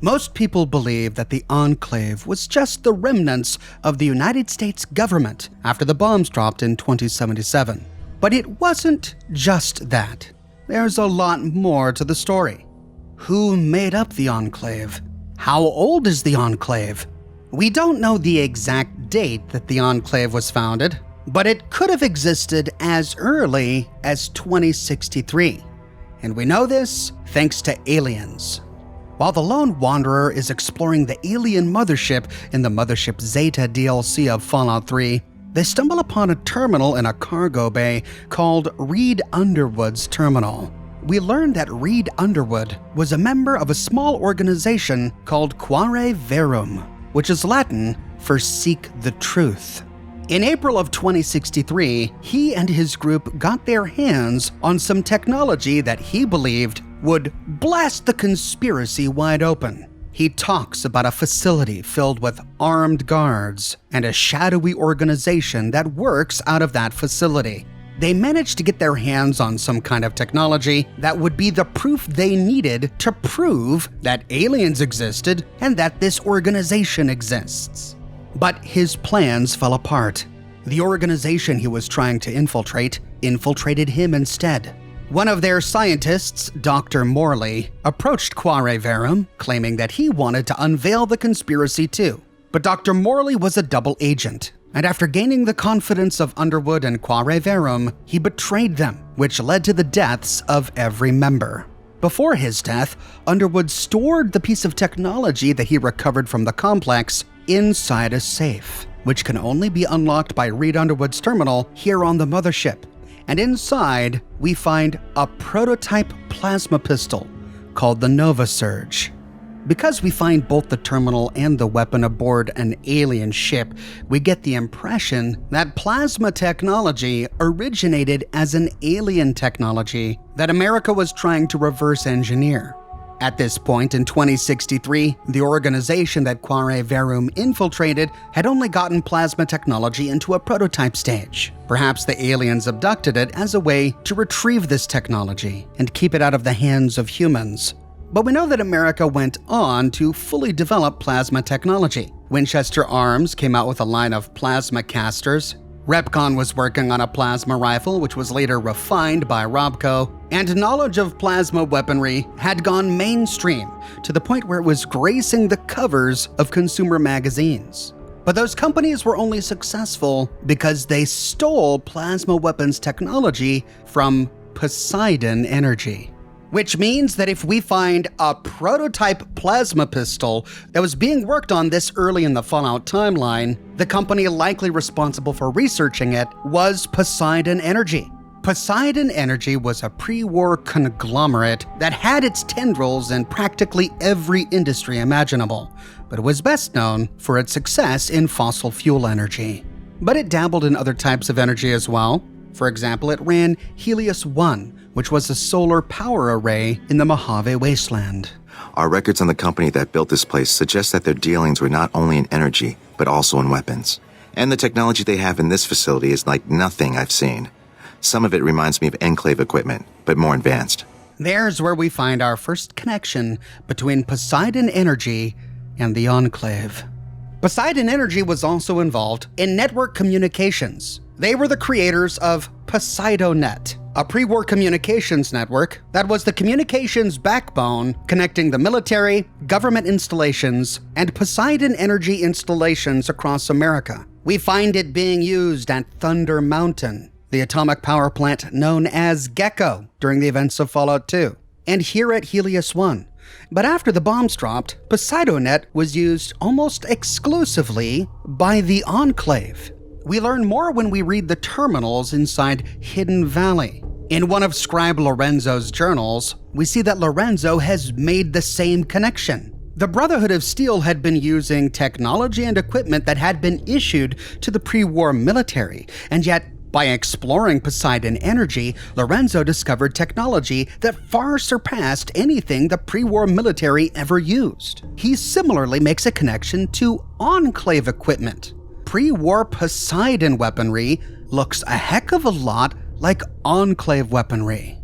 Most people believe that the Enclave was just the remnants of the United States government after the bombs dropped in 2077. But it wasn't just that. There's a lot more to the story. Who made up the Enclave? How old is the Enclave? We don't know the exact date that the Enclave was founded, but it could have existed as early as 2063. And we know this thanks to aliens. While the Lone Wanderer is exploring the alien mothership in the Mothership Zeta DLC of Fallout 3, they stumble upon a terminal in a cargo bay called Reed Underwood's terminal. We learn that Reed Underwood was a member of a small organization called Quare Verum, which is Latin for seek the truth. In April of 2063, he and his group got their hands on some technology that he believed would blast the conspiracy wide open. He talks about a facility filled with armed guards and a shadowy organization that works out of that facility. They managed to get their hands on some kind of technology that would be the proof they needed to prove that aliens existed and that this organization exists. But his plans fell apart. The organization he was trying to infiltrated him instead. One of their scientists, Dr. Morley, approached Quare Verum, claiming that he wanted to unveil the conspiracy too. But Dr. Morley was a double agent, and after gaining the confidence of Underwood and Quare Verum, he betrayed them, which led to the deaths of every member. Before his death, Underwood stored the piece of technology that he recovered from the complex inside a safe, which can only be unlocked by Reed Underwood's terminal here on the mothership. And inside, we find a prototype plasma pistol called the Nova Surge. Because we find both the terminal and the weapon aboard an alien ship, we get the impression that plasma technology originated as an alien technology that America was trying to reverse engineer. At this point in 2063, the organization that Quare Verum infiltrated had only gotten plasma technology into a prototype stage. Perhaps the aliens abducted it as a way to retrieve this technology and keep it out of the hands of humans. But we know that America went on to fully develop plasma technology. Winchester Arms came out with a line of plasma casters. Repcon was working on a plasma rifle, which was later refined by Robco, and knowledge of plasma weaponry had gone mainstream to the point where it was gracing the covers of consumer magazines. But those companies were only successful because they stole plasma weapons technology from Poseidon Energy. Which means that if we find a prototype plasma pistol that was being worked on this early in the Fallout timeline, the company likely responsible for researching it was Poseidon Energy. Poseidon Energy was a pre-war conglomerate that had its tendrils in practically every industry imaginable, but it was best known for its success in fossil fuel energy. But it dabbled in other types of energy as well. For example, it ran Helios-1, which was a solar power array in the Mojave Wasteland. Our records on the company that built this place suggest that their dealings were not only in energy, but also in weapons. And the technology they have in this facility is like nothing I've seen. Some of it reminds me of Enclave equipment, but more advanced. There's where we find our first connection between Poseidon Energy and the Enclave. Poseidon Energy was also involved in network communications. They were the creators of PoseidoNet, a pre-war communications network that was the communications backbone connecting the military, government installations, and Poseidon Energy installations across America. We find it being used at Thunder Mountain, the atomic power plant known as Gecko during the events of Fallout 2, and here at Helios-1. But after the bombs dropped, PoseidoNet was used almost exclusively by the Enclave. We learn more when we read the terminals inside Hidden Valley. In one of Scribe Lorenzo's journals, we see that Lorenzo has made the same connection. The Brotherhood of Steel had been using technology and equipment that had been issued to the pre-war military, and yet, by exploring Poseidon Energy, Lorenzo discovered technology that far surpassed anything the pre-war military ever used. He similarly makes a connection to Enclave equipment. Pre-war Poseidon weaponry looks a heck of a lot like Enclave weaponry.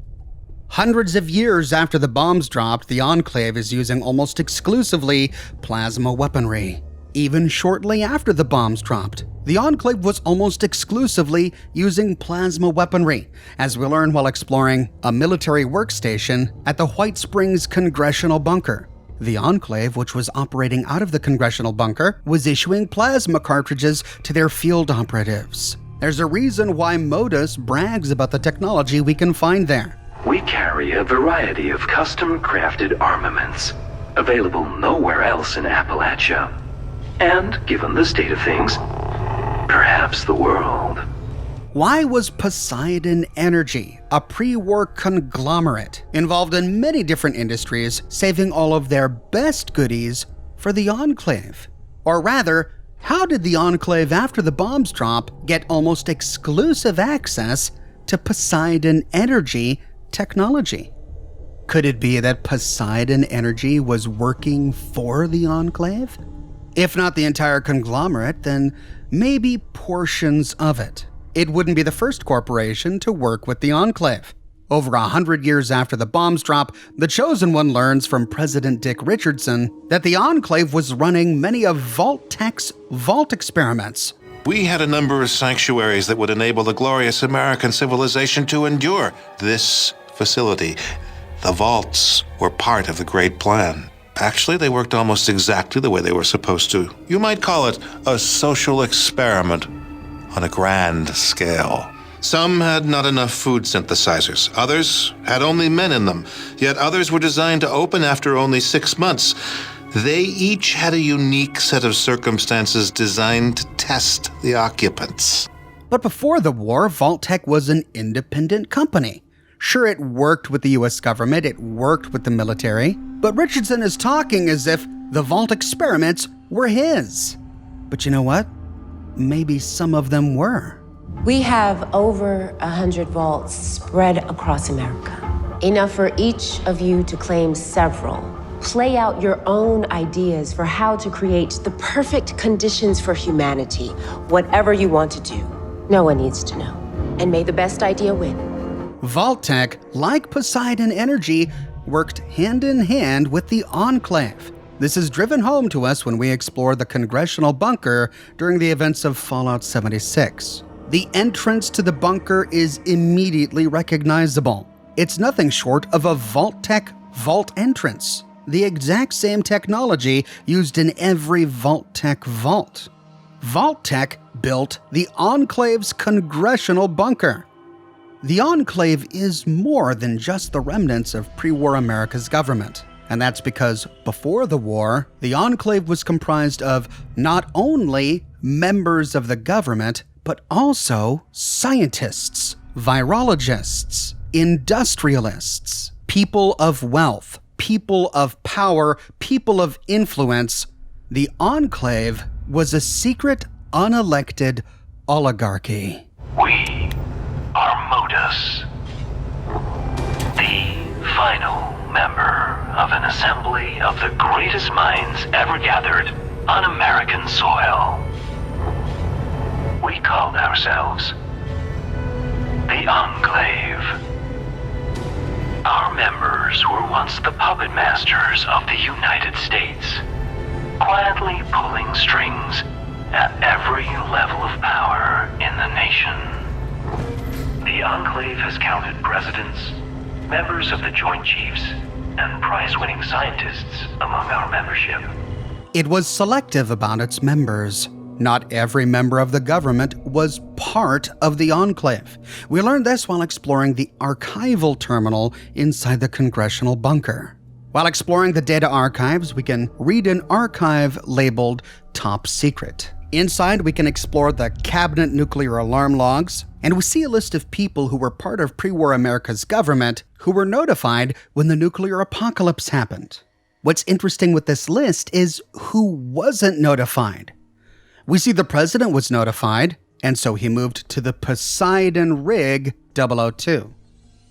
Hundreds of years after the bombs dropped, the Enclave is using almost exclusively plasma weaponry. Even shortly after the bombs dropped, the Enclave was almost exclusively using plasma weaponry, as we learn while exploring a military workstation at the White Springs Congressional Bunker. The Enclave, which was operating out of the Congressional Bunker, was issuing plasma cartridges to their field operatives. There's a reason why Modus brags about the technology we can find there. We carry a variety of custom-crafted armaments, available nowhere else in Appalachia. And, given the state of things, perhaps the world. Why was Poseidon Energy, a pre-war conglomerate involved in many different industries, saving all of their best goodies for the Enclave? Or rather, how did the Enclave, after the bombs drop, get almost exclusive access to Poseidon Energy technology? Could it be that Poseidon Energy was working for the Enclave? If not the entire conglomerate, then maybe portions of it. It wouldn't be the first corporation to work with the Enclave. Over 100 years after the bombs drop, the Chosen One learns from President Dick Richardson that the Enclave was running many of Vault-Tec's vault experiments. We had a number of sanctuaries that would enable the glorious American civilization to endure. This facility, the vaults, were part of the Great Plan. Actually, they worked almost exactly the way they were supposed to. You might call it a social experiment on a grand scale. Some had not enough food synthesizers. Others had only men in them. Yet others were designed to open after only 6 months. They each had a unique set of circumstances designed to test the occupants. But before the war, Vault-Tec was an independent company. Sure, it worked with the US government, it worked with the military, but Richardson is talking as if the vault experiments were his. But you know what? Maybe some of them were. We have over 100 vaults spread across America. Enough for each of you to claim several. Play out your own ideas for how to create the perfect conditions for humanity. Whatever you want to do, no one needs to know. And may the best idea win. Vault-Tec, like Poseidon Energy, worked hand in hand with the Enclave. This is driven home to us when we explore the Congressional Bunker during the events of Fallout 76. The entrance to the bunker is immediately recognizable. It's nothing short of a Vault-Tec vault entrance, the exact same technology used in every Vault-Tec vault. Vault-Tec built the Enclave's Congressional Bunker. The Enclave is more than just the remnants of pre-war America's government. And that's because before the war, the Enclave was comprised of not only members of the government, but also scientists, virologists, industrialists, people of wealth, people of power, people of influence. The Enclave was a secret, unelected oligarchy. We are Modus, the final member of an assembly of the greatest minds ever gathered on American soil. We called ourselves the Enclave. Our members were once the puppet masters of the United States, quietly pulling strings at every level of power in the nation. The Enclave has counted presidents, members of the Joint Chiefs, and prize-winning scientists among our membership. It was selective about its members. Not every member of the government was part of the Enclave. We learned this while exploring the archival terminal inside the Congressional Bunker. While exploring the data archives, we can read an archive labeled Top Secret. Inside, we can explore the cabinet nuclear alarm logs, and we see a list of people who were part of pre-war America's government who were notified when the nuclear apocalypse happened. What's interesting with this list is who wasn't notified. We see the president was notified, and so he moved to the Poseidon Rig 002.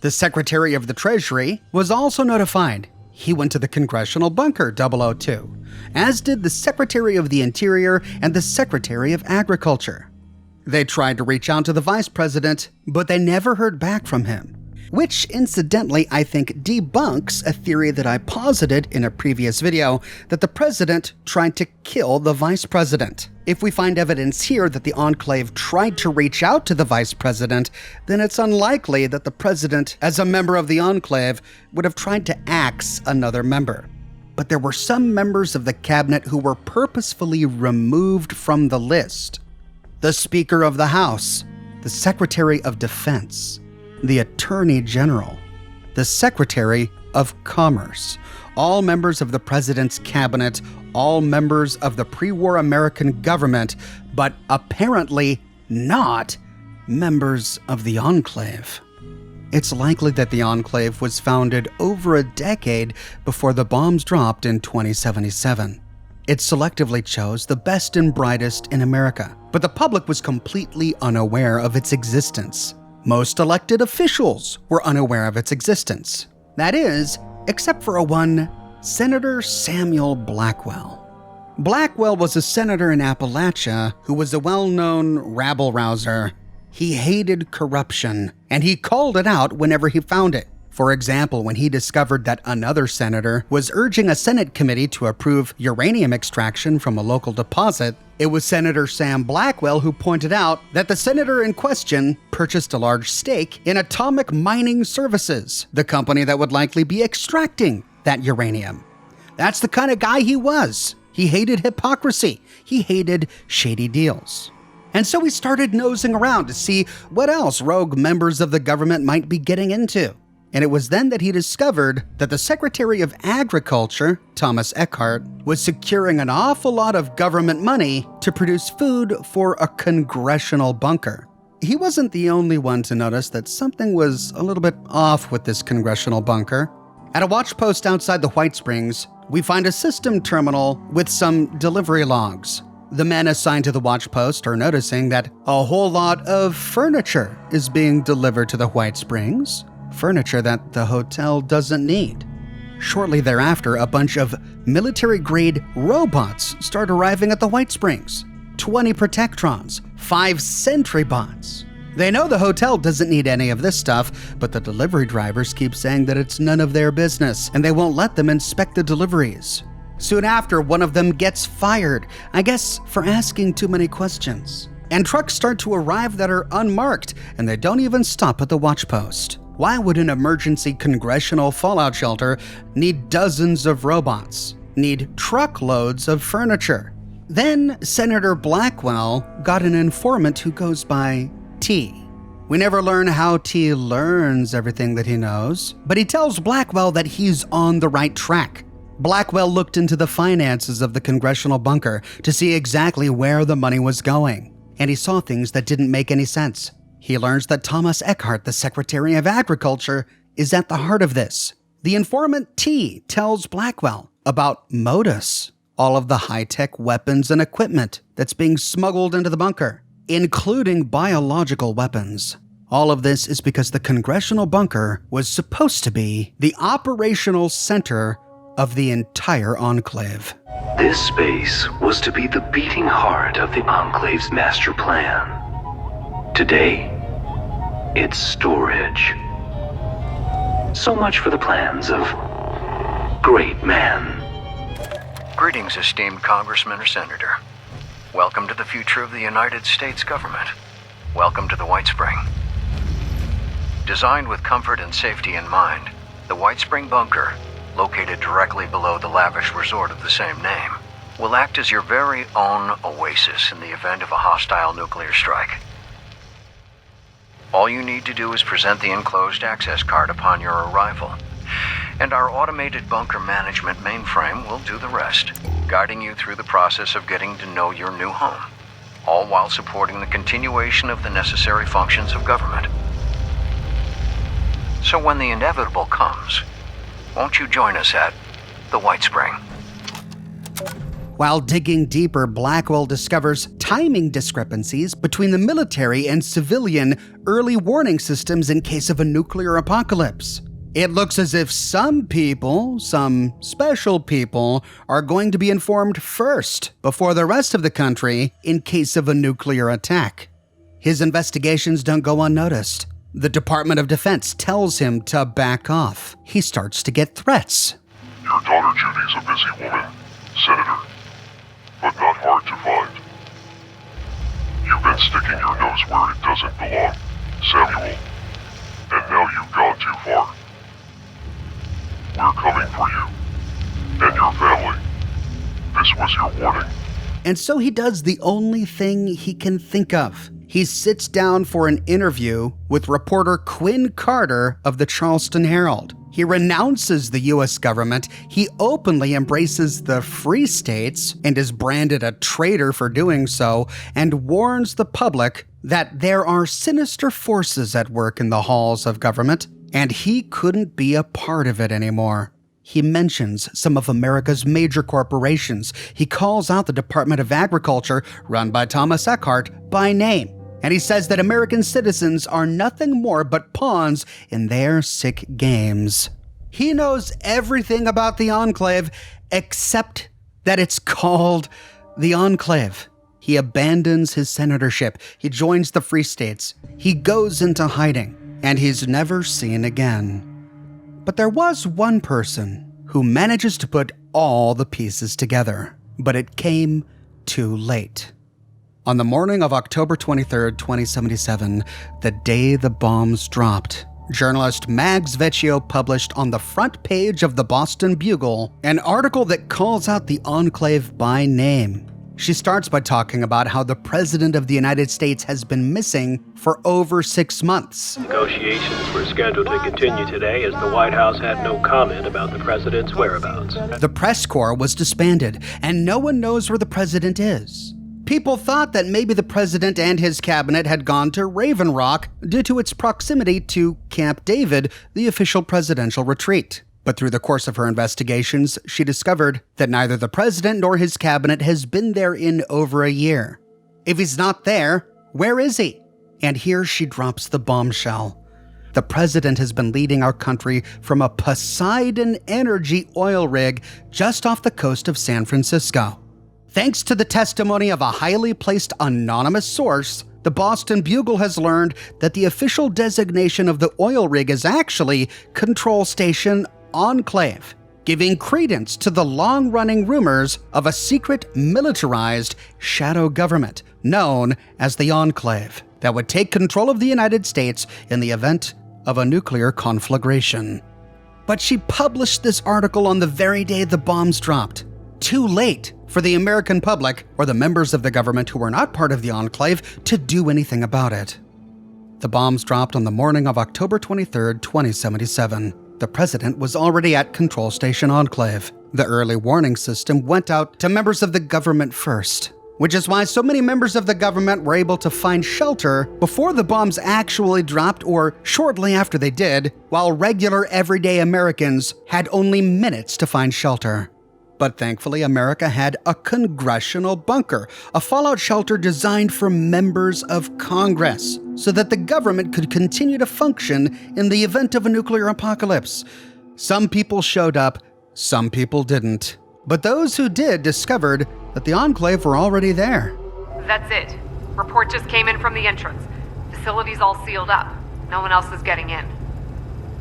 The Secretary of the Treasury was also notified. He went to the Congressional Bunker 002, as did the Secretary of the Interior and the Secretary of Agriculture. They tried to reach out to the Vice President, but they never heard back from him. which incidentally I think debunks a theory that I posited in a previous video that the president tried to kill the vice president. If we find evidence here that the Enclave tried to reach out to the vice president, then it's unlikely that the president, as a member of the Enclave, would have tried to axe another member. But there were some members of the cabinet who were purposefully removed from the list. The Speaker of the House, the Secretary of Defense, the Attorney General, the Secretary of Commerce, all members of the President's cabinet, all members of the pre-war American government, but apparently not members of the Enclave. It's likely that the Enclave was founded over a decade before the bombs dropped in 2077. It selectively chose the best and brightest in America, but the public was completely unaware of its existence. Most elected officials were unaware of its existence. That is, except for one Senator Samuel Blackwell. Blackwell was a senator in Appalachia who was a well-known rabble-rouser. He hated corruption, and he called it out whenever he found it. For example, when he discovered that another senator was urging a Senate committee to approve uranium extraction from a local deposit, it was Senator Sam Blackwell who pointed out that the senator in question purchased a large stake in Atomic Mining Services, the company that would likely be extracting that uranium. That's the kind of guy he was. He hated hypocrisy. He hated shady deals. And so he started nosing around to see what else rogue members of the government might be getting into. And it was then that he discovered that the Secretary of Agriculture, Thomas Eckhart, was securing an awful lot of government money to produce food for a congressional bunker. He wasn't the only one to notice that something was a little bit off with this congressional bunker. At a watch post outside the White Springs, we find a system terminal with some delivery logs. The men assigned to the watch post are noticing that a whole lot of furniture is being delivered to the White Springs, furniture that the hotel doesn't need. Shortly thereafter, a bunch of military-grade robots start arriving at the White Springs. 20 Protectrons, 5 Sentry bots. They know the hotel doesn't need any of this stuff, but the delivery drivers keep saying that it's none of their business, and they won't let them inspect the deliveries. Soon after, one of them gets fired, I guess for asking too many questions. And trucks start to arrive that are unmarked, and they don't even stop at the watch post. Why would an emergency congressional fallout shelter need dozens of robots, need truckloads of furniture? Then Senator Blackwell got an informant who goes by T. We never learn how T learns everything that he knows, but he tells Blackwell that he's on the right track. Blackwell looked into the finances of the congressional bunker to see exactly where the money was going, and he saw things that didn't make any sense. He learns that Thomas Eckhart, the Secretary of Agriculture, is at the heart of this. The informant T tells Blackwell about Modus, all of the high-tech weapons and equipment that's being smuggled into the bunker, including biological weapons. All of this is because the congressional bunker was supposed to be the operational center of the entire Enclave. This space was to be the beating heart of the Enclave's master plan. Today, it's storage. So much for the plans of great men. Greetings, esteemed Congressman or Senator. Welcome to the future of the United States government. Welcome to the White Spring. Designed with comfort and safety in mind, the White Spring Bunker, located directly below the lavish resort of the same name, will act as your very own oasis in the event of a hostile nuclear strike. All you need to do is present the enclosed access card upon your arrival, and our automated bunker management mainframe will do the rest, guiding you through the process of getting to know your new home, all while supporting the continuation of the necessary functions of government. So when the inevitable comes, won't you join us at the White Spring? While digging deeper, Blackwell discovers timing discrepancies between the military and civilian early warning systems in case of a nuclear apocalypse. It looks as if some people, some special people, are going to be informed first before the rest of the country in case of a nuclear attack. His investigations don't go unnoticed. The Department of Defense tells him to back off. He starts to get threats. Your daughter Judy's a busy woman, Senator, but not hard to find. You've been sticking your nose where it doesn't belong, Samuel, and now you've gone too far. We're coming for you and your family. This was your warning. And so he does the only thing he can think of. He sits down for an interview with reporter Quinn Carter of the Charleston Herald. He renounces the U.S. government, he openly embraces the Free States and is branded a traitor for doing so, and warns the public that there are sinister forces at work in the halls of government, and he couldn't be a part of it anymore. He mentions some of America's major corporations. He calls out the Department of Agriculture, run by Thomas Eckhart, by name. And he says that American citizens are nothing more but pawns in their sick games. He knows everything about the Enclave except that it's called the Enclave. He abandons his senatorship. He joins the Free States. He goes into hiding, and he's never seen again. But there was one person who manages to put all the pieces together, but it came too late. On the morning of October 23, 2077, the day the bombs dropped, journalist Mags Vecchio published on the front page of the Boston Bugle an article that calls out the Enclave by name. She starts by talking about how the President of the United States has been missing for over 6 months. Negotiations were scheduled to continue today as the White House had no comment about the President's whereabouts. The press corps was disbanded, and no one knows where the President is. People thought that maybe the President and his cabinet had gone to Raven Rock due to its proximity to Camp David, the official presidential retreat. But through the course of her investigations, she discovered that neither the President nor his cabinet has been there in over a year. If he's not there, where is he? And here she drops the bombshell. The President has been leading our country from a Poseidon Energy oil rig just off the coast of San Francisco. Thanks to the testimony of a highly placed anonymous source, the Boston Bugle has learned that the official designation of the oil rig is actually Control Station Enclave, giving credence to the long-running rumors of a secret militarized shadow government known as the Enclave that would take control of the United States in the event of a nuclear conflagration. But she published this article on the very day the bombs dropped. Too late for the American public or the members of the government who were not part of the Enclave to do anything about it. The bombs dropped on the morning of October 23, 2077. The President was already at Control Station Enclave. The early warning system went out to members of the government first, which is why so many members of the government were able to find shelter before the bombs actually dropped or shortly after they did, while regular everyday Americans had only minutes to find shelter. But thankfully, America had a congressional bunker, a fallout shelter designed for members of Congress, so that the government could continue to function in the event of a nuclear apocalypse. Some people showed up, some people didn't. But those who did discovered that the Enclave were already there. That's it. Report just came in from the entrance. Facility's all sealed up. No one else is getting in.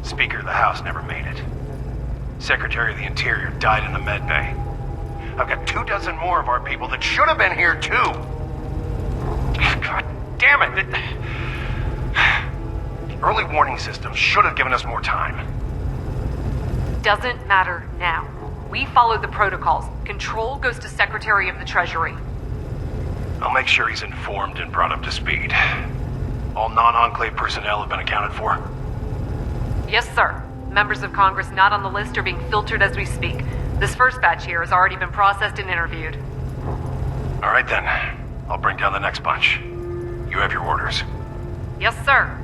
Speaker of the House never made it. Secretary of the Interior died in the med bay. I've got 24 more of our people that should have been here too. God damn it. The early warning system should have given us more time. Doesn't matter now. We followed the protocols. Control goes to Secretary of the Treasury. I'll make sure he's informed and brought up to speed. All non-Enclave personnel have been accounted for? Yes, sir. Members of Congress not on the list are being filtered as we speak. This first batch here has already been processed and interviewed. All right then. I'll bring down the next bunch. You have your orders. Yes, sir.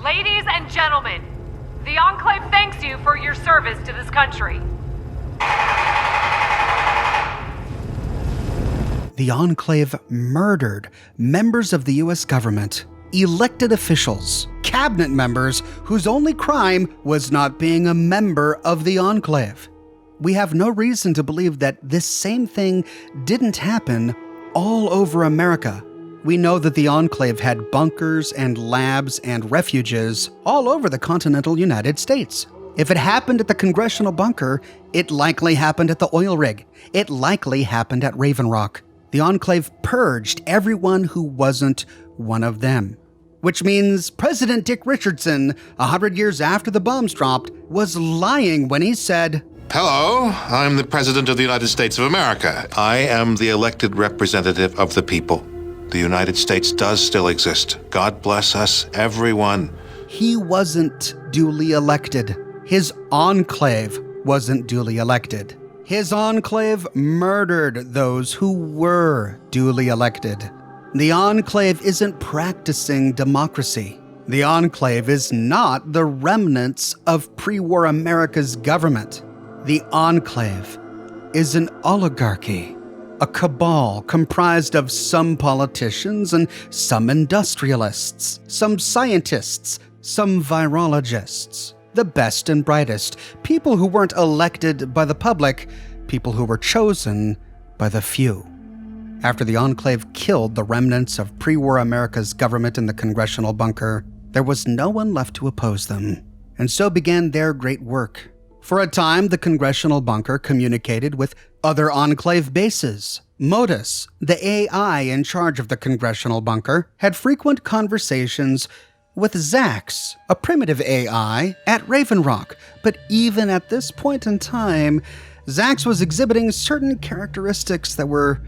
Ladies and gentlemen, the Enclave thanks you for your service to this country. The Enclave murdered members of the U.S. government, elected officials, cabinet members whose only crime was not being a member of the Enclave. We have no reason to believe that this same thing didn't happen all over America, We know that the Enclave had bunkers and labs and refuges all over the continental United States. If it happened at the Congressional Bunker, it likely happened at the oil rig. It likely happened at Raven Rock. The Enclave purged everyone who wasn't one of them. Which means President Dick Richardson, 100 years after the bombs dropped, was lying when he said, Hello, I'm the President of the United States of America. I am the elected representative of the people. The United States does still exist. God bless us, everyone. He wasn't duly elected. His Enclave wasn't duly elected. His Enclave murdered those who were duly elected. The Enclave isn't practicing democracy. The Enclave is not the remnants of pre-war America's government. The Enclave is an oligarchy, a cabal comprised of some politicians and some industrialists, some scientists, some virologists, the best and brightest, people who weren't elected by the public, people who were chosen by the few. After the Enclave killed the remnants of pre-war America's government in the Congressional Bunker, there was no one left to oppose them, and so began their great work. For a time, the Congressional Bunker communicated with other Enclave bases. Modus, the AI in charge of the Congressional Bunker, had frequent conversations with Zax, a primitive AI, at Raven Rock. But even at this point in time, Zax was exhibiting certain characteristics that were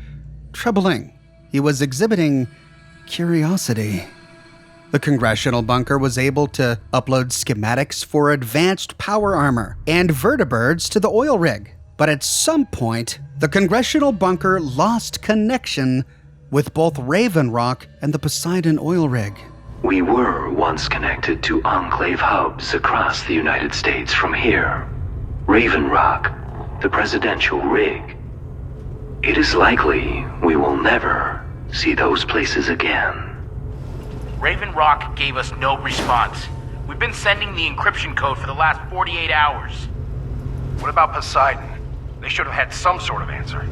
troubling. He was exhibiting curiosity. The Congressional Bunker was able to upload schematics for advanced power armor and vertibirds to the oil rig. But at some point, the Congressional Bunker lost connection with both Raven Rock and the Poseidon oil rig. We were once connected to Enclave hubs across the United States from here. Raven Rock, the presidential rig. It is likely we will never see those places again. Raven Rock gave us no response. We've been sending the encryption code for the last 48 hours. What about Poseidon? They should have had some sort of answer.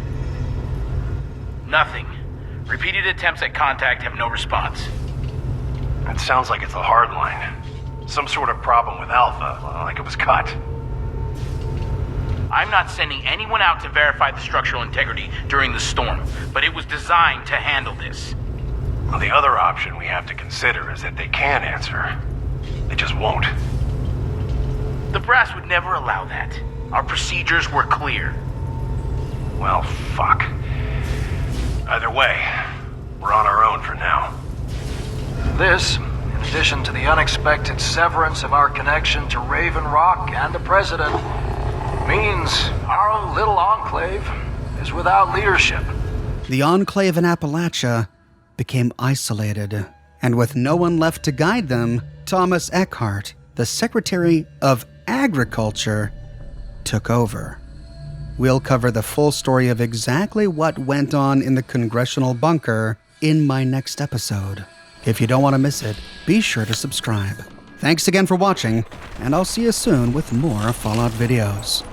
Nothing. Repeated attempts at contact have no response. It sounds like it's a hard line. Some sort of problem with Alpha, like it was cut. I'm not sending anyone out to verify the structural integrity during the storm, but it was designed to handle this. Well, the other option we have to consider is that they can answer. They just won't. The brass would never allow that. Our procedures were clear. Well, fuck. Either way, we're on our own for now. This, in addition to the unexpected severance of our connection to Raven Rock and the President, means our little Enclave is without leadership. The Enclave in Appalachia became isolated, and with no one left to guide them, Thomas Eckhart, the Secretary of Agriculture, took over. We'll cover the full story of exactly what went on in the Congressional Bunker in my next episode. If you don't want to miss it, be sure to subscribe. Thanks again for watching, and I'll see you soon with more Fallout videos.